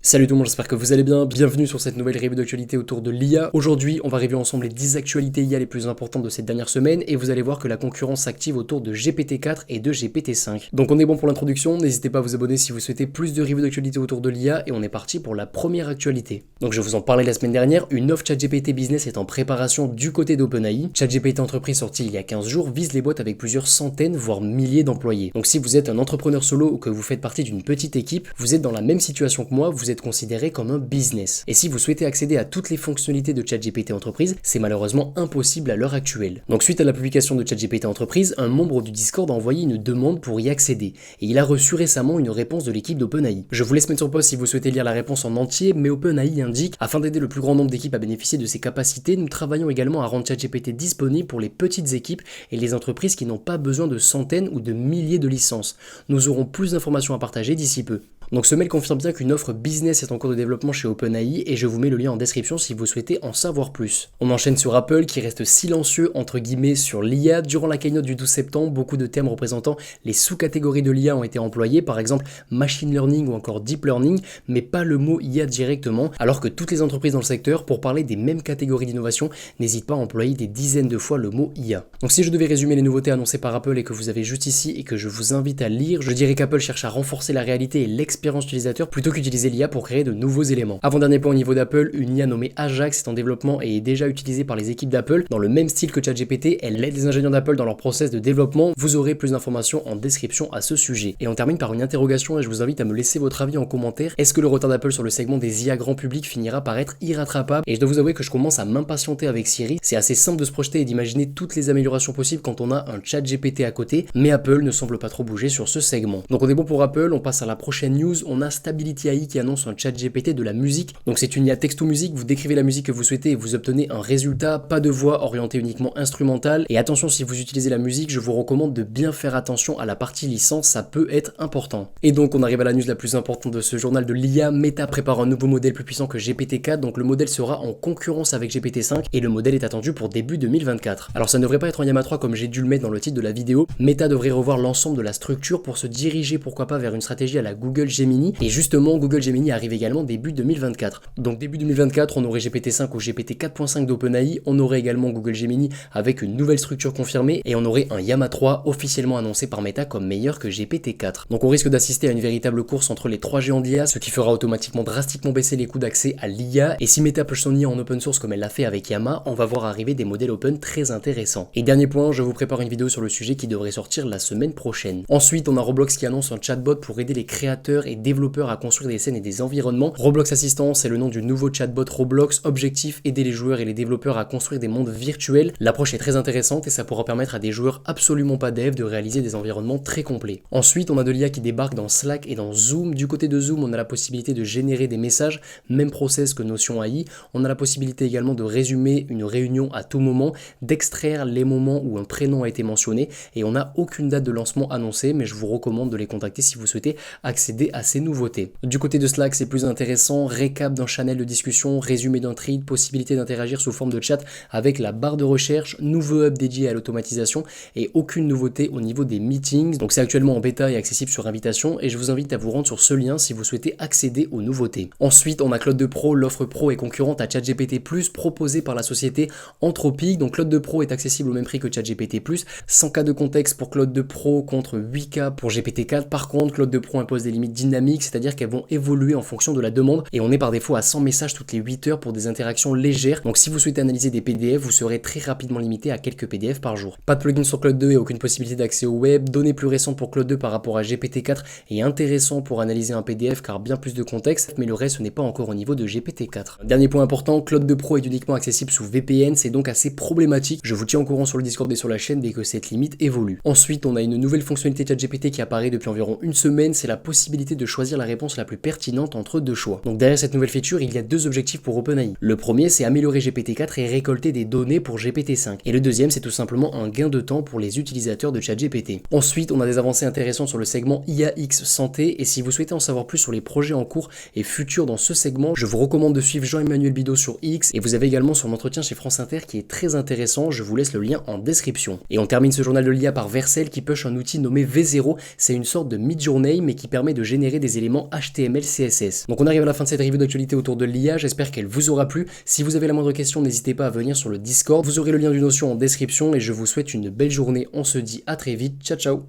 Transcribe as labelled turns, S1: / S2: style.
S1: Salut tout le monde, j'espère que vous allez bien, bienvenue sur cette nouvelle review d'actualité autour de l'IA. Aujourd'hui, on va reviewer ensemble les 10 actualités IA les plus importantes de cette dernière semaine et vous allez voir que la concurrence s'active autour de GPT-4 et de GPT-5. Donc on est bon pour l'introduction, n'hésitez pas à vous abonner si vous souhaitez plus de reviews d'actualité autour de l'IA et on est parti pour la première actualité. Donc je vous en parlais la semaine dernière, une offre ChatGPT Business est en préparation du côté d'OpenAI. ChatGPT entreprise sortie il y a 15 jours vise les boîtes avec plusieurs centaines voire milliers d'employés. Donc si vous êtes un entrepreneur solo ou que vous faites partie d'une petite équipe, vous êtes dans la même situation que moi, vous êtes considéré comme un business. Et si vous souhaitez accéder à toutes les fonctionnalités de ChatGPT Entreprise, c'est malheureusement impossible à l'heure actuelle. Donc suite à la publication de ChatGPT Entreprise, un membre du Discord a envoyé une demande pour y accéder. Et il a reçu récemment une réponse de l'équipe d'OpenAI. Je vous laisse mettre sur pause si vous souhaitez lire la réponse en entier, mais OpenAI indique, afin d'aider le plus grand nombre d'équipes à bénéficier de ses capacités, nous travaillons également à rendre ChatGPT disponible pour les petites équipes et les entreprises qui n'ont pas besoin de centaines ou de milliers de licences. Nous aurons plus d'informations à partager d'ici peu. Donc ce mail confirme bien qu'une offre business est en cours de développement chez OpenAI et je vous mets le lien en description si vous souhaitez en savoir plus. On enchaîne sur Apple qui reste silencieux entre guillemets sur l'IA. Durant la keynote du 12 septembre, beaucoup de termes représentant les sous-catégories de l'IA ont été employés, par exemple machine learning ou encore deep learning, mais pas le mot IA directement, alors que toutes les entreprises dans le secteur, pour parler des mêmes catégories d'innovation, n'hésitent pas à employer des dizaines de fois le mot IA. Donc si je devais résumer les nouveautés annoncées par Apple et que vous avez juste ici et que je vous invite à lire, je dirais qu'Apple cherche à renforcer la réalité et l'expérience utilisateur plutôt qu'utiliser l'IA pour créer de nouveaux éléments. Avant-dernier point au niveau d'Apple, une IA nommée Ajax est en développement et est déjà utilisée par les équipes d'Apple. Dans le même style que ChatGPT, elle aide les ingénieurs d'Apple dans leur process de développement. Vous aurez plus d'informations en description à ce sujet. Et on termine par une interrogation et je vous invite à me laisser votre avis en commentaire. Est-ce que le retard d'Apple sur le segment des IA grand public finira par être irrattrapable? Et je dois vous avouer que je commence à m'impatienter avec Siri. C'est assez simple de se projeter et d'imaginer toutes les améliorations possibles quand on a un ChatGPT à côté, mais Apple ne semble pas trop bouger sur ce segment. Donc on est bon pour Apple, on passe à la prochaine news. On a Stability AI qui annonce un ChatGPT de la musique. Donc c'est une IA texto-musique, vous décrivez la musique que vous souhaitez et vous obtenez un résultat, pas de voix, orienté uniquement instrumentale. Et attention, si vous utilisez la musique, je vous recommande de bien faire attention à la partie licence, ça peut être important. Et donc on arrive à la news la plus importante de ce journal de l'IA. Meta prépare un nouveau modèle plus puissant que GPT-4, donc le modèle sera en concurrence avec GPT-5 et le modèle est attendu pour début 2024. Alors ça ne devrait pas être en Llama 3 comme j'ai dû le mettre dans le titre de la vidéo. Meta devrait revoir l'ensemble de la structure pour se diriger pourquoi pas vers une stratégie à la Google Gemini. Et justement, Google Gemini arrive également début 2024. Donc début 2024, on aurait GPT-5 ou GPT 4.5 d'OpenAI, on aurait également Google Gemini avec une nouvelle structure confirmée et on aurait un Llama 3 officiellement annoncé par Meta comme meilleur que GPT-4. Donc on risque d'assister à une véritable course entre les trois géants d'IA, ce qui fera automatiquement drastiquement baisser les coûts d'accès à l'IA. Et si Meta push son IA en open source comme elle l'a fait avec Llama, on va voir arriver des modèles open très intéressants. Et dernier point, je vous prépare une vidéo sur le sujet qui devrait sortir la semaine prochaine. Ensuite, on a Roblox qui annonce un chatbot pour aider les créateurs et développeurs à construire des scènes et des environnements. Roblox Assistant, c'est le nom du nouveau chatbot Roblox. Objectif, aider les joueurs et les développeurs à construire des mondes virtuels. L'approche est très intéressante et ça pourra permettre à des joueurs absolument pas dev de réaliser des environnements très complets. Ensuite, on a de l'IA qui débarque dans Slack et dans Zoom. Du côté de Zoom, on a la possibilité de générer des messages, même process que Notion AI. On a la possibilité également de résumer une réunion à tout moment, d'extraire les moments où un prénom a été mentionné et on n'a aucune date de lancement annoncée, mais je vous recommande de les contacter si vous souhaitez accéder à ces nouveautés. Du côté de Slack, c'est plus intéressant, récap d'un channel de discussion, résumé d'un thread, possibilité d'interagir sous forme de chat avec la barre de recherche, nouveau hub dédié à l'automatisation et aucune nouveauté au niveau des meetings. Donc c'est actuellement en bêta et accessible sur invitation et je vous invite à vous rendre sur ce lien si vous souhaitez accéder aux nouveautés. Ensuite, on a Claude de Pro, l'offre pro est concurrente à ChatGPT+, proposée par la société Anthropic. Donc Claude de Pro est accessible au même prix que ChatGPT+, 100K de contexte pour Claude de Pro contre 8K pour GPT-4. Par contre, Claude de Pro impose des limites dynamiques, c'est-à-dire qu'elles vont évoluer en fonction de la demande et on est par défaut à 100 messages toutes les 8 heures pour des interactions légères. Donc si vous souhaitez analyser des PDF, vous serez très rapidement limité à quelques PDF par jour. Pas de plugin sur Claude 2 et aucune possibilité d'accès au web. Données plus récentes pour Claude 2 par rapport à GPT-4 est intéressant pour analyser un PDF car bien plus de contexte, mais le reste n'est pas encore au niveau de GPT-4. Dernier point important, Claude 2 Pro est uniquement accessible sous VPN, c'est donc assez problématique. Je vous tiens au courant sur le Discord et sur la chaîne dès que cette limite évolue. Ensuite, on a une nouvelle fonctionnalité ChatGPT qui apparaît depuis environ une semaine, c'est la possibilité de choisir la réponse la plus pertinente entre deux choix. Donc derrière cette nouvelle feature, il y a deux objectifs pour OpenAI. Le premier, c'est améliorer GPT-4 et récolter des données pour GPT-5. Et le deuxième, c'est tout simplement un gain de temps pour les utilisateurs de ChatGPT. Ensuite, on a des avancées intéressantes sur le segment IAX Santé et si vous souhaitez en savoir plus sur les projets en cours et futurs dans ce segment, je vous recommande de suivre Jean-Emmanuel Bidot sur X et vous avez également son entretien chez France Inter qui est très intéressant, je vous laisse le lien en description. Et on termine ce journal de l'IA par Vercel qui push un outil nommé V0, c'est une sorte de Midjourney mais qui permet de générer générer des éléments HTML, CSS. Donc on arrive à la fin de cette review d'actualité autour de l'IA, j'espère qu'elle vous aura plu. Si vous avez la moindre question, n'hésitez pas à venir sur le Discord, vous aurez le lien du Notion en description et je vous souhaite une belle journée, on se dit à très vite, ciao ciao.